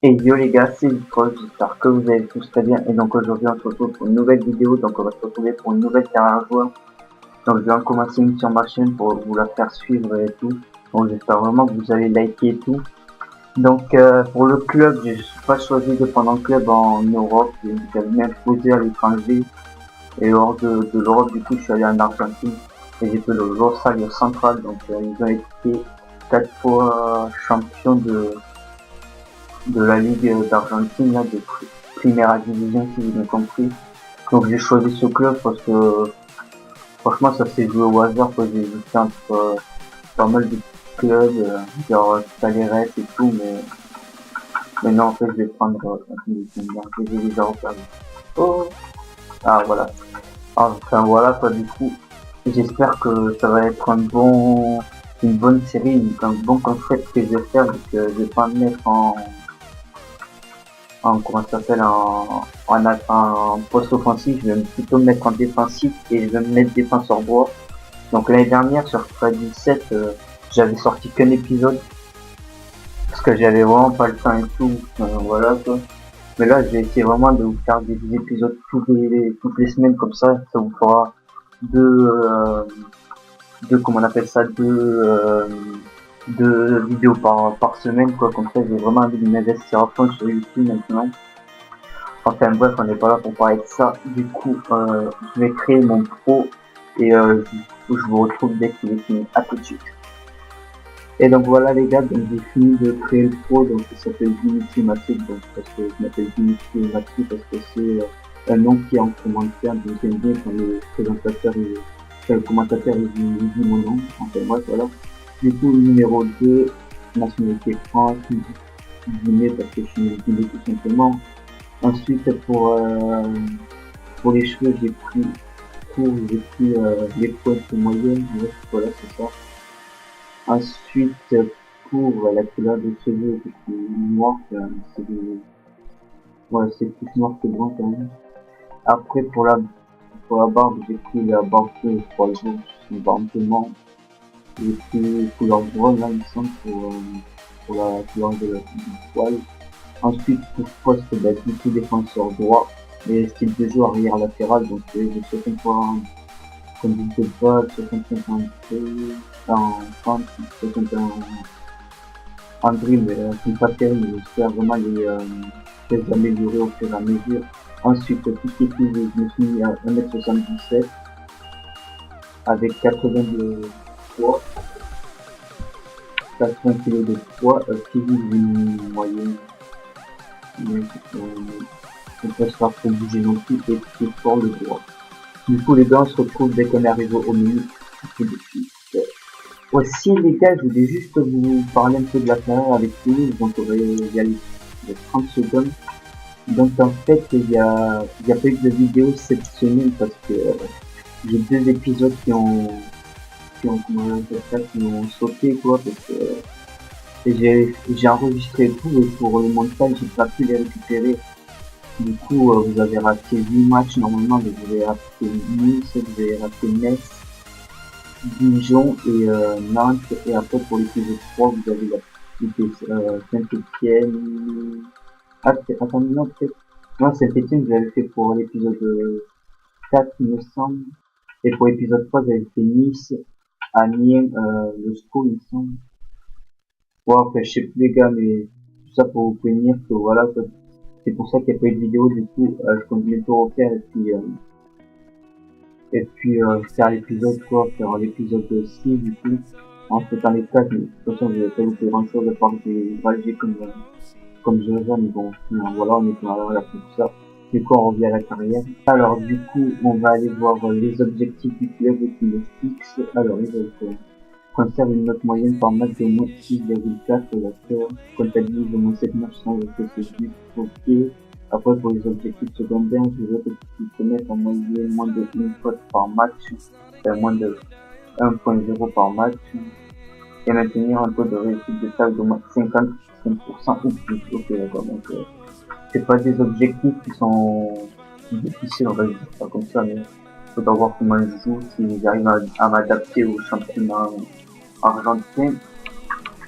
Et yo les gars, c'est Victor, j'espère que vous allez tous très bien. Et donc aujourd'hui on se retrouve pour une nouvelle vidéo, donc on va se retrouver pour une nouvelle carrière joueur. Donc je viens de commencer une sur ma chaîne pour vous la faire suivre et tout. Donc j'espère vraiment que vous allez liker et tout. Donc pour le club, je suis pas choisi de prendre un club en Europe, j'ai bien posé à l'étranger. Et hors de l'Europe, du coup je suis allé en Argentine. Et j'ai fait le Rosario Central, donc ils ont été 4 fois champions de la Ligue d'Argentine, là, de Primera Division, si j'ai bien compris. Donc j'ai choisi ce club parce que franchement ça s'est joué au hasard, quoi. J'ai hésité entre pas mal de clubs, genre Talleres et tout, mais non, en fait je vais prendre j'ai déjà repéré. Oh, ah voilà. Enfin voilà quoi, du coup j'espère que ça va être une bonne série, un bon concept que je vais faire, donc je vais pas me mettre en comment ça s'appelle en poste offensif, je vais plutôt me mettre en défensif et je vais me mettre défenseur droit. Donc l'année dernière sur FIFA 17, j'avais sorti qu'un épisode parce que j'avais vraiment pas le temps et tout, voilà quoi. Mais là j'ai essayé vraiment de vous faire des épisodes toutes les semaines, comme ça vous fera deux comment on appelle ça, deux vidéos par semaine quoi. Comme ça j'ai vraiment envie de m'investir à fond sur YouTube maintenant. Enfin bref, on n'est pas là pour parler de ça. Du coup, je vais créer mon pro et je vous retrouve dès qu'il est fini. À tout de suite. Et donc voilà les gars, donc j'ai fini de créer le pro, donc ça s'appelle Dimitri Mathieu, donc parce que je m'appelle Dimitri Mathieu parce que c'est un nom qui est en commentaire, donc j'aime bien quand le présentateur le commentateur il dit mon nom. Enfin bref voilà. Du coup numéro 2, nationalité France, Guinée parce que je suis Guinée tout simplement. Ensuite, pour les cheveux, j'ai pris court, j'ai pris les pointes moyennes, ouais, voilà, c'est ça. Ensuite, pour la couleur des cheveux, c'est plus noir, ouais, c'est plus noir que blanc quand même. Après, pour la barbe, j'ai pris la barbe de 3 jours, une barbe de menthe. J'ai pris couleur brune, là, il me semble, pour la couleur du poil. Ensuite, pour poste, bah, du coup, défenseur droit et style de jeu arrière latéral, donc j'ai 60 conduite de balle, 65 en centre, 61 en dribble, c'est pas terrible, mais j'espère vraiment les améliorer au fur et à mesure. Ensuite, tout ce qui est physique, je me suis mis à 1m77 avec 80 de poids, 80 kg de poids, physique d'une moyenne, mais on peut se faire trop bouger non plus et plus fort le droit. Du coup, les gars, on se retrouve dès qu'on arrive au milieu. Aussi, les gars, je voulais juste vous parler un peu de la carrière avec Toulouse, donc on va y aller de 30 secondes. Donc en fait, il y a pas eu de vidéo cette semaine parce que j'ai 2 épisodes comment on appelle ça, qui ont sauté quoi, parce que j'ai enregistré tout et pour le montage, j'ai pas pu les récupérer. Du coup, vous avez raté 8 matchs normalement, vous avez raté Nice, vous avez raté Metz, Dijon et Nantes. Et après, pour l'épisode 3, vous avez Saint-Etienne. Ah, attendez, non, peut-être. Non, Saint-Etienne, vous avez fait pour l'épisode 4, il me semble. Et pour l'épisode 3, vous avez fait Nice, Amiens, le SCO, il me semble. Ouais, enfin, je sais plus les gars, mais tout ça pour vous prévenir que voilà, quoi. C'est pour ça qu'il n'y a pas eu de vidéo, du coup, je continue de tout refaire et puis faire l'épisode quoi, faire l'épisode 6 du coup, en faisant les tâches, mais de toute façon je vais pas louper grand chose à part que j'ai validé comme je le veux, mais bon, voilà, on est dans la tout ça. Du coup on revient à la carrière. Alors du coup on va aller voir les objectifs du club qui le fixent. Alors ils veulent conserve une note moyenne par match de moins 6,4, la score comptabilise au moins 7 matchs sans effet but, ok. Après, pour les objectifs secondaires, je veux que tu te mettes en moyenne moins de 1 faute par match, moins de 1.0 par match, et maintenir un taux de réussite de table de moins 55% ou plus. Ok, d'accord, donc c'est pas des objectifs qui sont difficiles, on va dire ça comme ça, mais il faut voir comment je joue, si j'arrive à m'adapter au championnat argentin.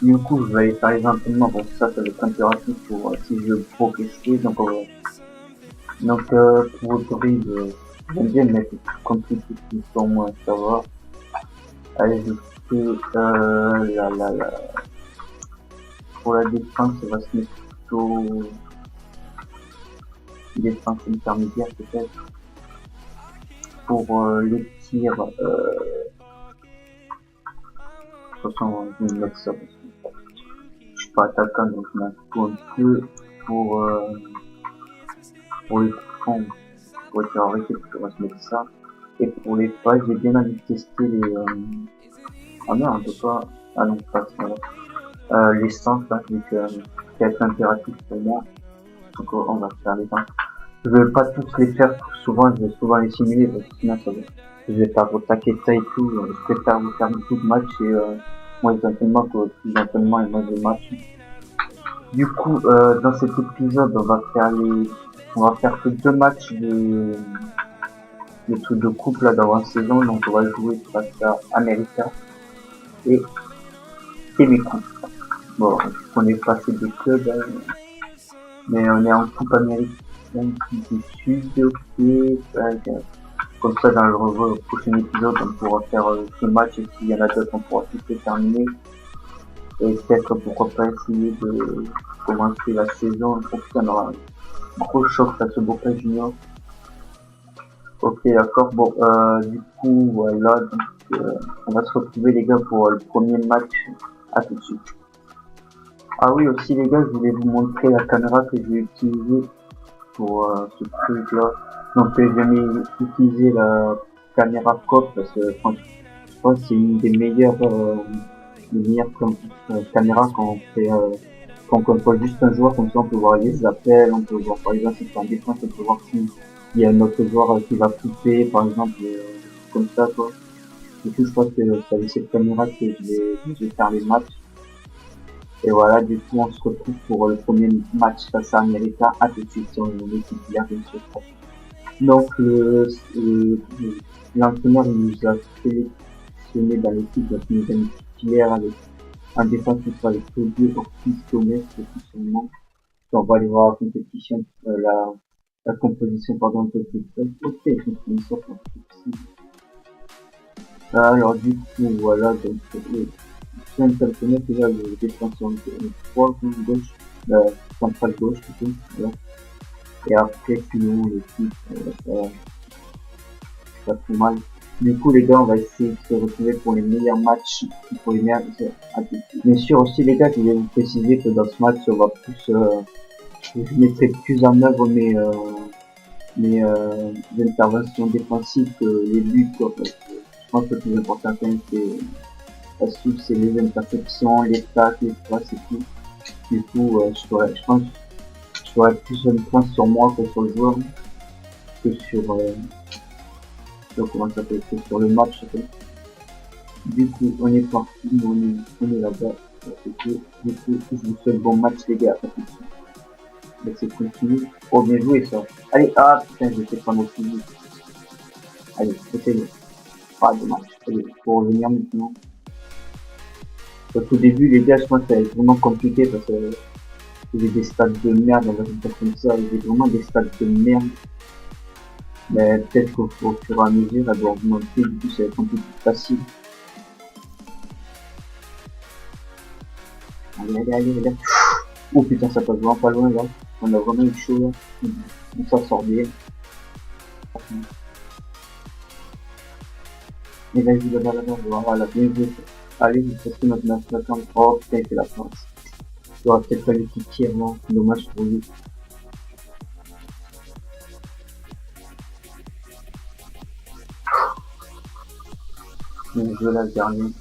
Du coup, je vais aller faire les entraînements. Bon, ça va être impératif pour si je veux progresser. Pour autorise, j'aime bien mettre des trucs compliqués qui sont moins, ça va. Allez, je fais, pour la défense, on va se mettre plutôt défense intermédiaire peut-être. Pour les tirs, de toute façon, je vais mettre ça parce que je suis pas attaquant, donc je m'en fous un peu. Pour, euh, pour les fonds, pour être arrêté, on va se mettre ça. Et pour les pages, j'ai bien envie de tester les, ah merde, on peut pas, ah non, pas ça, voilà. Les centres, là, vu que, ça va être impératif pour moi. Donc, on va faire les centres. Je veux pas tous les faire souvent, je vais souvent les simuler, parce que sinon, ça va. Je vais faire taquer ça et tout, je préfère vous faire beaucoup de matchs et, moins d'entraînement que plus d'entraînement et moins de matchs. Du coup, dans cet épisode, on va faire que 2 matchs de trucs de couple là d'avant-saison, donc on va jouer face à America et Temeku. Bon, on est passé des clubs, mais on est en coupe américaine du sud, ok, comme ça dans le prochain épisode on pourra faire ce match et s'il y en a d'autres on pourra tous les terminer et peut-être pourquoi pas essayer de commencer la saison. Oh putain, on aura un gros choc face au Boca Junior. Ok, d'accord. Bon, du coup, voilà. Donc, on va se retrouver, les gars, pour le premier match. À tout de suite. Ah oui, aussi, les gars, je voulais vous montrer la caméra que j'ai utilisée pour ce truc-là. Donc, j'ai utilisé la caméra COP parce que je pense que c'est une des meilleures caméras quand on fait, quand on contrôle juste un joueur, comme ça on peut voir les appels, on peut voir par exemple si c'est en défense, on peut voir s'il y a un autre joueur qui va couper, par exemple, comme ça, quoi. Du coup, je pense que c'est avec cette caméra que je vais faire les matchs. Et voilà, du coup, on se retrouve pour le premier match face à America. À tout de suite sur l'équipe hier, bien sûr. Donc, l'entraîneur nous a sélectionné dans l'équipe, donc il nous a mis titulaire avec un défense qui sera avec Claudio Ortiz Gomez, c'est tout son nom. On va aller voir la compétition, la composition, pardon, un peu plus près. Ok, je me suis sorti ici. Alors, du coup, voilà, donc, si on sélectionne déjà le défenseur de 3 gauche, centrale gauche, plutôt, voilà. Et après, sinon, l'équipe, pas trop mal. Du coup, les gars, on va essayer de se retrouver pour les meilleurs matchs, pour les meilleurs, bien sûr aussi, les gars, je voulais vous préciser que dans ce match, on va plus, je mettrai plus en œuvre mes interventions défensives que les buts, quoi, parce que je pense que le plus important quand même, c'est les interceptions, les tacles, les passes et tout. Du coup, je pense que je ferais plus une point sur moi que sur le joueur, que sur comment ça s'appelle, que sur le match. Du coup, on est parti, on est là-bas. Du coup, je vous souhaite bon match, les gars. C'est continue. Oh, bien joué, ça. Allez, ah, putain, je vais prendre aussi vite. Allez, essayez. Pas de match. Allez, pour revenir maintenant. Au tout début, les gars, je pense que ça va être vraiment compliqué parce que j'ai des stats de merde, on va dire comme ça. J'ai vraiment des stats de merde. Mais peut-être qu'au fur et à mesure, elle doit augmenter. Du coup, ça va être un peu plus facile. Allez. Oh putain, ça passe vraiment pas loin, là. On a vraiment eu chaud, là. On s'en sort bien. Et vas-y, là-bas, voilà, bien joué. Allez, parce que notre attaquant, oh putain, il fait la France. Il y aura peut-être pas les petits tirs, là. Dommage pour lui. Bien joué là, le dernier.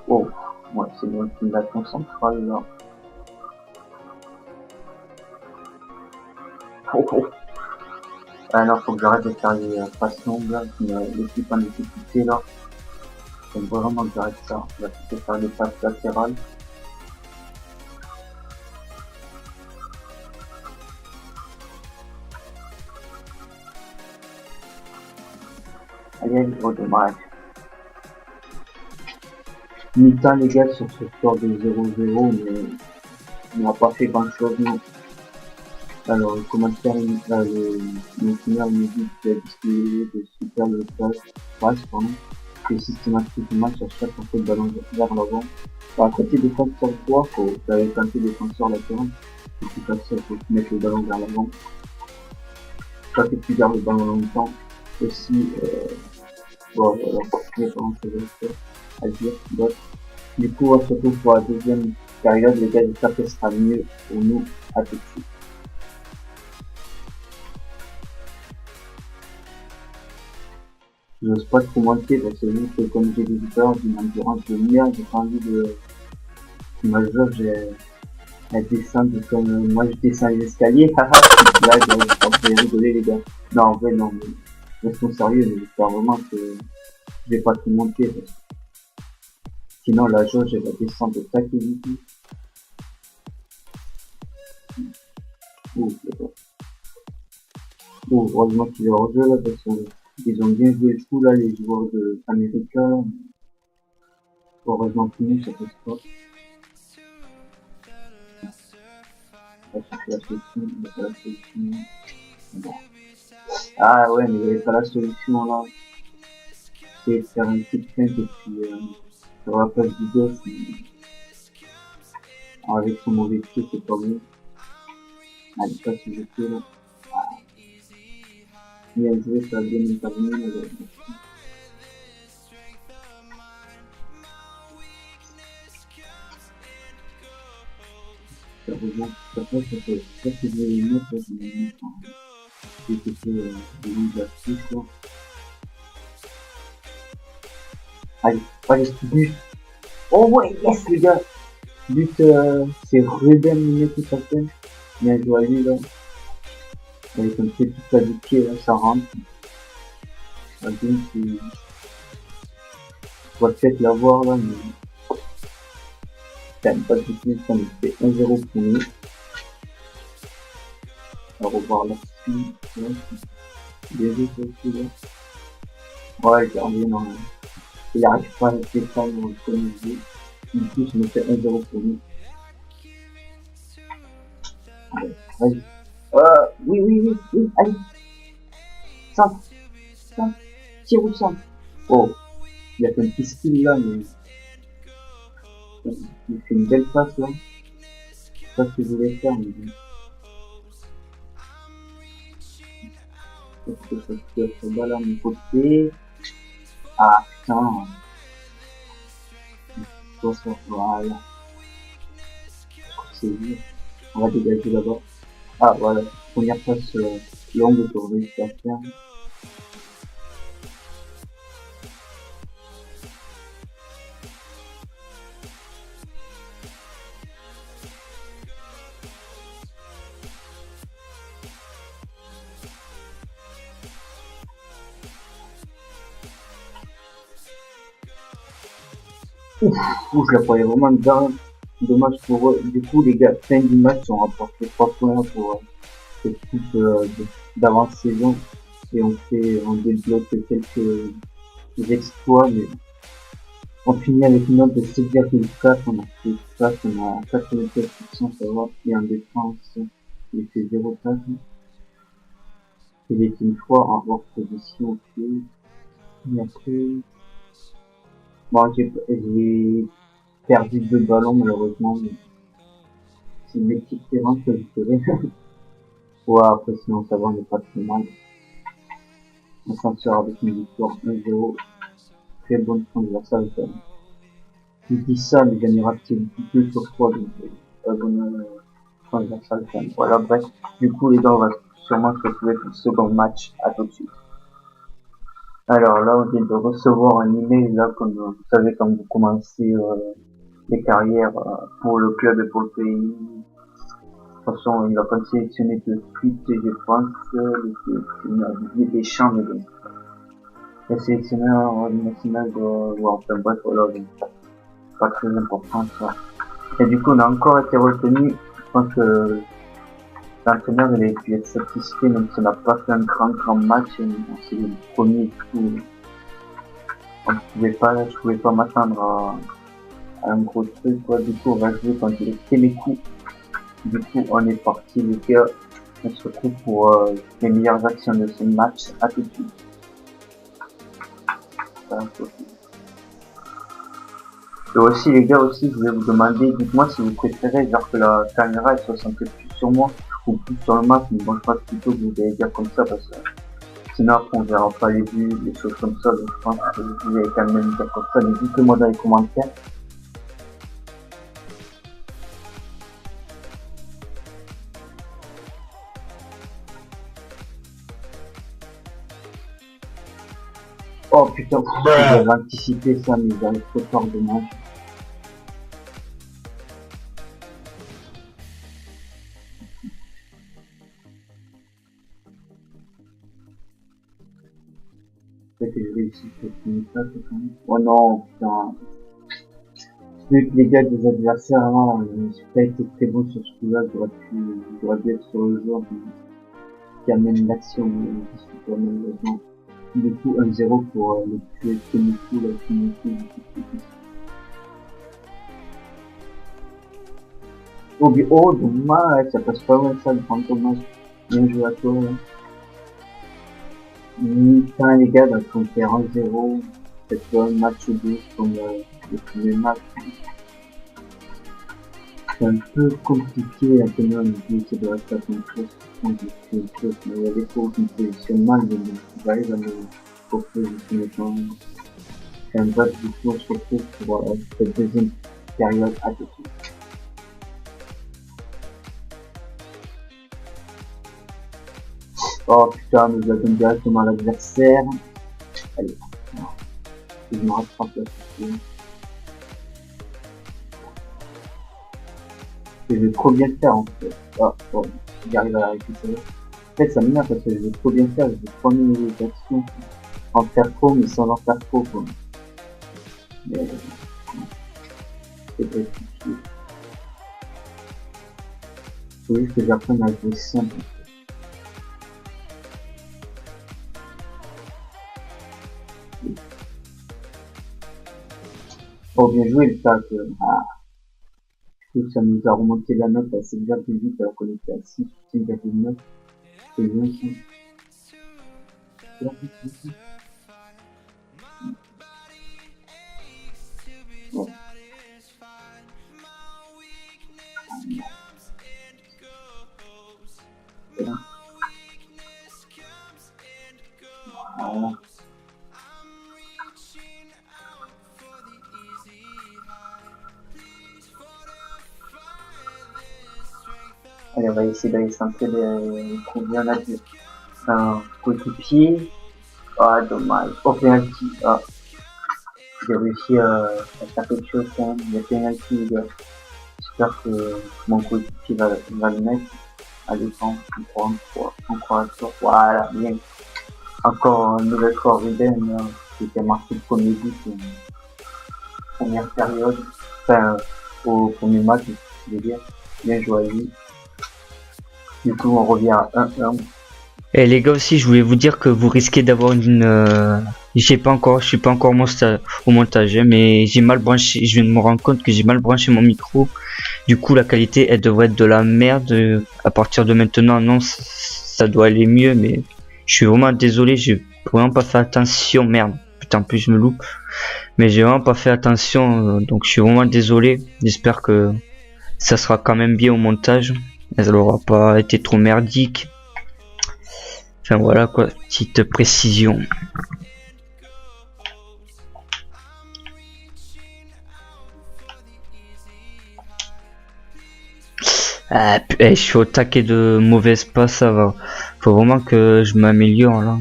Oh, ouais, c'est bon, une attaque centrale, là. Oh. Ah non, faut que j'arrête de faire les passes longues, là. L'équipe en difficulté, là. Faut vraiment que j'arrête ça. On va plutôt faire des passes latérales. Aïe, oh dommage. Mi-temps les gars sur ce score de 0-0, mais on n'a pas fait grand chose non. Alors le commentaire, l'entraîneur nous dit qu'il a discuté de super le passe, et systématiquement à chaque fois que le ballon vers l'avant. À côté défenseur droit, faut avec un peu défenseur latéral, c'est plus facile, faut mettre le ballon vers l'avant. Toi que tu gardes le ballon longtemps, aussi, bon, alors, il n'y a pas grand chose à dire, d'autres. Du coup, surtout pour la deuxième période, les gars, j'espère que ce sera mieux pour nous à tout de suite. J'ose pas trop monter parce que vu que comme j'ai dit tout à l'heure, j'ai une endurance de merde, j'ai pas envie de... Ma jauge, elle descend comme moi je descends les escaliers, haha, là je vais rigoler les gars. Non, en vrai, non, mais restons sérieux, mais j'espère vraiment que je vais pas tout monter parce que sinon la jauge elle va descendre de tac et vite. Heureusement qu'il est hors jeu là parce qu'ils ont bien joué le coup là, les joueurs de américains. Heureusement que nous ça passe pas. On va chercher la solution, on va pas la solution. Bon. Ah ouais, mais il n'y avait pas la solution là. C'est de faire une petite feinte et puis sur la place du gosse, avec son mauvais pied, c'est pas bon. Allez, pas si je fais là. Ah. Bien joué, ça a bien intervenu là. Heureusement, ça fait presque 2 minutes, là, je me dis, j'ai été de la suite, quoi. Allez, allez, but. Oh ouais, yes, les gars. But, c'est Ruben Minet qui s'appelle. Bien joué à lui, là. Avec un petit plat du pied, là, ça rentre. La game, c'est... On va peut-être l'avoir, là, mais... Quand même pas de soucis, ça nous fait 1-0 pour nous. On va revoir la suite, là. Bien joué, ça aussi, là. Ouais, le gardien, non. Il arrive pas à défendre comme il dit. Du coup, ça nous fait 1-0 pour nous. Allez, vas-y. Oui, allez. Centre, tire au centre. Oh, il a fait un petit skill là, mais il fait une belle passe là. Je sais pas ce que je voulais faire, mais je pense que ça se fait là, mon côté. Ah putain. Voilà. C'est lui. On va dégager là-bas. Ah voilà. Première passe longue pour réussir à faire. Ouf, je la croyais vraiment bien. Dommage pour eux. Du coup, les gars, fin du match, on rapporte 3 points pour cette coupe d'avant-saison. Et on débloque quelques exploits, mais on finit avec une note de 7,4. On a fait 4, on a 84%, ça va. Et en défense, il fait 0 passe. Il est une fois en hors position, ok. Et après, bon, j'ai perdu 2 ballons malheureusement, mais c'est une petite erreur que je ferais. Ouais, après sinon ça va, on n'est pas très mal. On s'en sort avec une victoire 1-0. Très bonne fin de la salle quand même. Je dis ça, mais j'en ai raté deux sur 3, donc bonne fin de la salle quand même. Voilà, bref. Du coup, les gars, on va sûrement se retrouver pour le second match. À tout de suite. Alors là, on vient de recevoir un email, là, comme vous savez, quand vous commencez les carrières pour le club et pour le pays. De toute façon, il va pas sélectionner de suite, je pense, le sélectionneur des champs, mais bon. Le sélectionneur national doit, ouais, enfin bref, voilà, donc, pas très important, ça. Et du coup, on a encore été retenu. Je pense que l'entraîneur, il a pu être satisfait, même si on n'a pas fait un grand match, c'est le premier et tout. je pouvais pas m'attendre à un gros truc, quoi. Du coup, on va jouer quand j'ai fait mes coups. Du coup, on est parti, les gars. On se retrouve pour les meilleures actions de ce match. À tout de suite. Et aussi, les gars, aussi, je voulais vous demander, dites-moi si vous préférez, genre que la caméra elle soit centrée plus sur moi ou plus sur le match. Mais bon, je pense plutôt que vous allez dire comme ça parce que sinon après on verra pas les buts, des choses comme ça. Donc je pense que vous allez quand même dire comme ça. Mais dites-moi dans les commentaires. Oh putain, j'avais anticipé ça, mais j'avais trop peur de moi. Peut-être que je réussis cette minute-là, c'est quand même. Oh non, putain. Vu que les gars des adversaires, là, j'ai pas été très bon sur ce coup-là, j'aurais dû être sur le joueur qui amène l'action, malheureusement. Du coup, 1-0 pour le tuer Temiku, là, Temiku. Oh, dommage, ça passe pas mal ça, le fantomage. Bien joué à toi, là. Putain, les gars, donc on fait 1-0. C'est pas un match 2 comme le premier match. C'est un peu compliqué à tenir une vie, ça doit être une chose, mais il y a des fois qui me positionnent mal, mais j'arrive à me positionner quand même. C'est un match du coup, on se retrouve pour cette deuxième période à tout de suite. Oh putain, nous avons directement l'adversaire. Allez, je me rattrape là. Je vais trop bien faire en fait. Ah, bon, j'arrive à la récupérer. En fait, ça m'énerve parce que je vais trop bien faire. Je vais trop mes actions en faire trop, mais sans en faire trop, quoi. Mais c'est pas difficile. Faut juste que j'apprenne à jouer simple. Oh, bien joué le tac. Ah. Ça nous a remonté la note à 7,8 alors qu'on était à 6,9. C'est bien ça. Ouais. Voilà. Allez, on va essayer d'aller centrer les coups bien là-dessus. Un coéquipier. Ah, dommage. Oh, penalty. Ah. J'ai réussi à faire quelque chose quand même. Il y a penalty, les gars. J'espère que mon coéquipier va le mettre. Allez, on croit à toi. Voilà, bien. Encore une nouvelle fois Ruben, qui était marqué le premier but, première période. Enfin, au premier match, je veux dire. Bien joué à lui. Du coup, on revient à 1-1. Et les gars aussi, je voulais vous dire que vous risquez d'avoir une... je suis pas encore au montage, hein, mais j'ai mal branché. Je viens de me rendre compte que j'ai mal branché mon micro. Du coup, la qualité, elle devrait être de la merde. À partir de maintenant, non, ça doit aller mieux, mais je suis vraiment désolé. J'ai vraiment pas fait attention. Merde, putain, en plus je me loupe. Mais j'ai vraiment pas fait attention, donc je suis vraiment désolé. J'espère que ça sera quand même bien au montage. Elle aura pas été trop merdique. Enfin voilà quoi, petite précision. Je suis au taquet de mauvaises passes, ça va. Faut vraiment que je m'améliore là.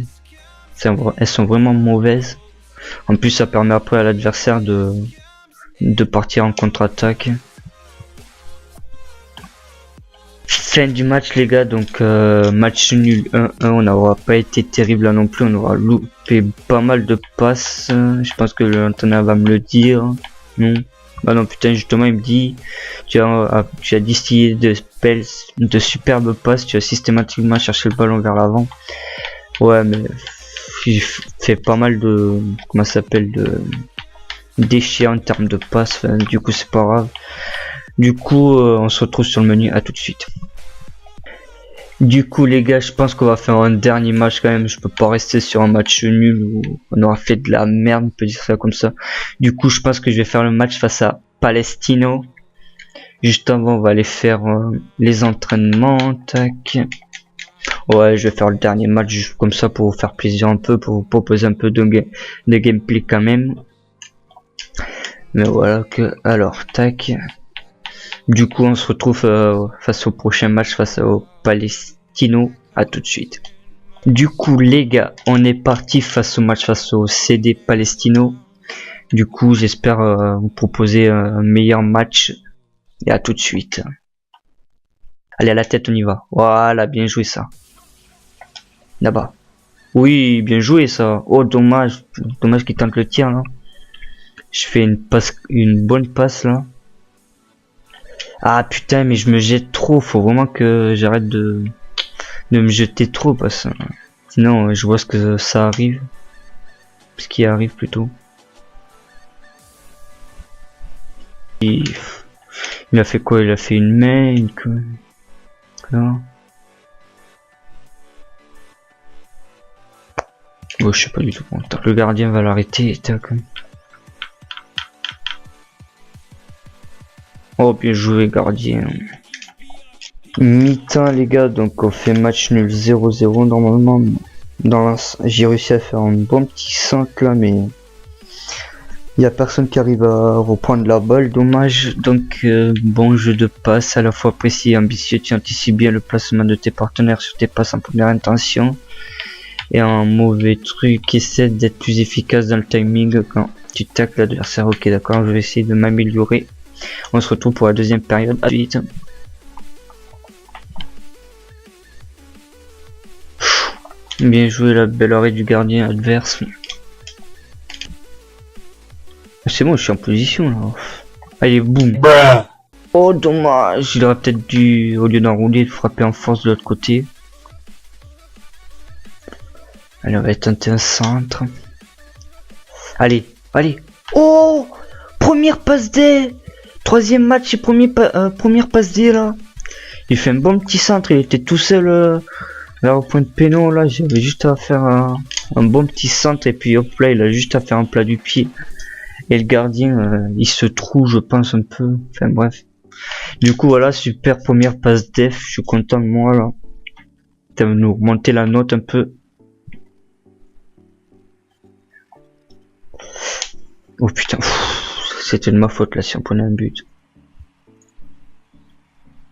Elles sont vraiment mauvaises. En plus ça permet après à l'adversaire de partir en contre-attaque. Fin du match les gars, donc match nul 1-1, on n'aura pas été terrible là non plus, on aura loupé pas mal de passes, je pense que l'entraîneur va me le dire, non, bah non putain justement il me dit, tu as distillé de superbes passes, tu as systématiquement cherché le ballon vers l'avant, ouais mais j'ai fait pas mal de, comment ça s'appelle, de déchets en termes de passes. Enfin, du coup c'est pas grave. Du coup on se retrouve sur le menu, à tout de suite. Du coup les gars, je pense qu'on va faire un dernier match quand même. Je peux pas rester sur un match nul où on aura fait de la merde, on peut dire ça comme ça. Du coup je pense que je vais faire le match face à Palestino. Juste avant on va aller faire les entraînements. Tac. Ouais, je vais faire le dernier match juste comme ça pour vous faire plaisir un peu, pour vous proposer un peu de gameplay quand même. Mais voilà que, alors tac. Du coup on se retrouve face au prochain match face au Palestino. À tout de suite. Du coup les gars, on est parti face au match face au CD Palestino. Du coup j'espère vous proposer un meilleur match. Et à tout de suite. Allez, à la tête, on y va. Voilà, bien joué ça. Là-bas. Oui, bien joué ça. Oh, dommage. Dommage qu'il tente le tir là. Je fais une bonne passe là. Ah putain, mais je me jette trop. Faut vraiment que j'arrête de me jeter trop parce que sinon je vois ce que ça arrive. Ce qui arrive plutôt. Il a fait quoi? Il a fait une main, une queue. Bon, je sais pas du tout. Bon, le gardien va l'arrêter. Oh, bien joué, gardien. Mi-temps, les gars. Donc, on fait match nul 0-0 normalement. J'ai réussi à faire un bon petit centre là, mais il y a personne qui arrive à reprendre la balle, dommage. Donc bon jeu de passe, à la fois précis et ambitieux, tu anticipes bien le placement de tes partenaires sur tes passes en première intention. Et un mauvais truc, essaie d'être plus efficace dans le timing quand tu tacles l'adversaire. Ok, d'accord, je vais essayer de m'améliorer. On se retrouve pour la deuxième période. À vite. Bien joué, la belle oreille du gardien adverse. C'est bon, je suis en position là. Allez, boum. Oh, dommage. Il aurait peut-être dû, au lieu d'enrouler, frapper en force de l'autre côté. Allez, on va tenter un centre. Allez, allez. Oh, première passe D. Troisième match et première passe D là. Il fait un bon petit centre. Il était tout seul vers le point de péno là. J'avais juste à faire un bon petit centre et puis hop là, il a juste à faire un plat du pied. Et le gardien, il se trouve, je pense, un peu. Enfin bref. Du coup, voilà, super première passe def. Je suis content de moi, là. Ça va nous remonter la note un peu. Oh putain. C'était de ma faute, là, si on prenait un but.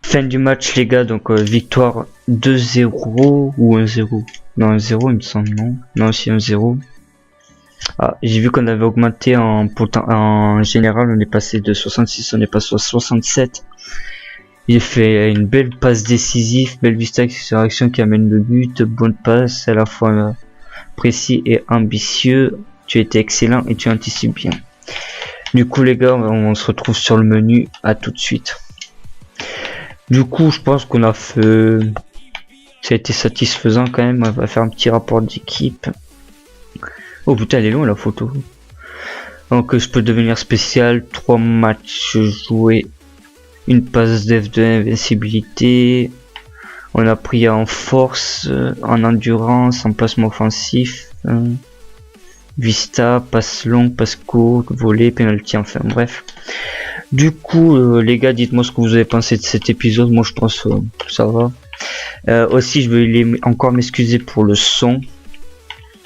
Fin du match, les gars. Donc, victoire 2-0 ou 1-0. Non, 1-0, il me semble, non. Non, aussi 1-0. Ah, j'ai vu qu'on avait augmenté en général, on est passé de 66, on est passé à 67. Il fait une belle passe décisive, belle vista action qui amène le but, bonne passe, à la fois précis et ambitieux. Tu étais excellent et tu anticipes bien. Du coup les gars, on se retrouve sur le menu, à tout de suite. Du coup je pense qu'on a fait... Ça a été satisfaisant quand même, on va faire un petit rapport d'équipe. Oh putain, elle est loin la photo. Donc je peux devenir spécial, 3 matchs joués, une passe def de invincibilité. On a pris en force, en endurance, en placement offensif, vista, passe longue, passe courte, volley, penalty, enfin bref. Du coup les gars, dites-moi ce que vous avez pensé de cet épisode. Moi je pense que ça va. Aussi je vais encore m'excuser pour le son.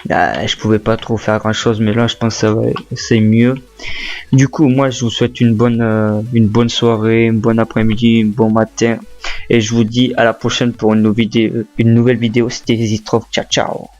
Je pouvais pas trop faire grand chose, mais là je pense que ça va, c'est mieux. Du coup moi je vous souhaite une bonne soirée, un bon après-midi, un bon matin, et je vous dis à la prochaine pour une nouvelle vidéo. C'était Easy Ciao ciao.